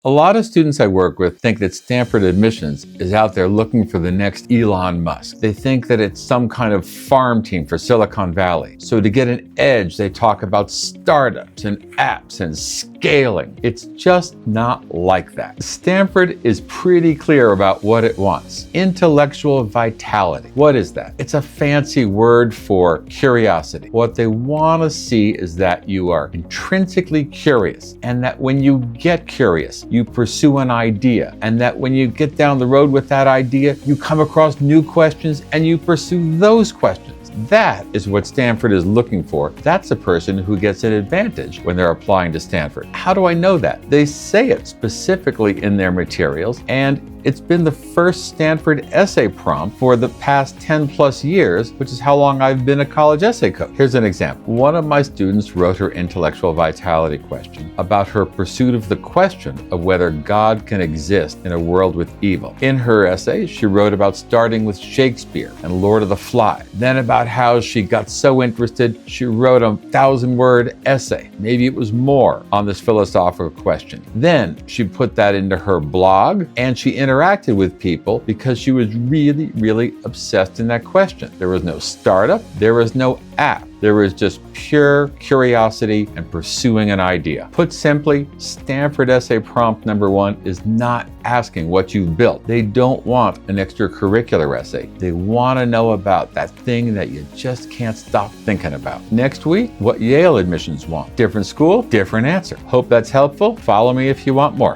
A lot of students I work with think that Stanford admissions is out there looking for the next Elon Musk. They think that it's some kind of farm team for Silicon Valley. So to get an edge, they talk about startups and apps and scaling. It's just not like that. Stanford is pretty clear about what it wants. Intellectual vitality. What is that? It's a fancy word for curiosity. What they want to see is that you are intrinsically curious, and that when you get curious, you pursue an idea, and that when you get down the road with that idea, you come across new questions and you pursue those questions. That is what Stanford is looking for. That's a person who gets an advantage when they're applying to Stanford. How do I know that? They say it specifically in their materials, and it's been the first Stanford essay prompt for the past 10 plus years, which is how long I've been a college essay coach. Here's an example. One of my students wrote her intellectual vitality question about her pursuit of the question of whether God can exist in a world with evil. In her essay, she wrote about starting with Shakespeare and Lord of the Flies, then about how she got so interested, she wrote a 1,000-word essay. Maybe it was more on this philosophical question. Then she put that into her blog, and she interacted with people because she was really obsessed in that question. There was no startup, there was no app. There was just pure curiosity and pursuing an idea. Put simply, Stanford essay prompt number 1 is not asking what you've built. They don't want an extracurricular essay. They want to know about that thing that you just can't stop thinking about. Next week, what Yale admissions want. Different school, different answer. Hope that's helpful. Follow me if you want more.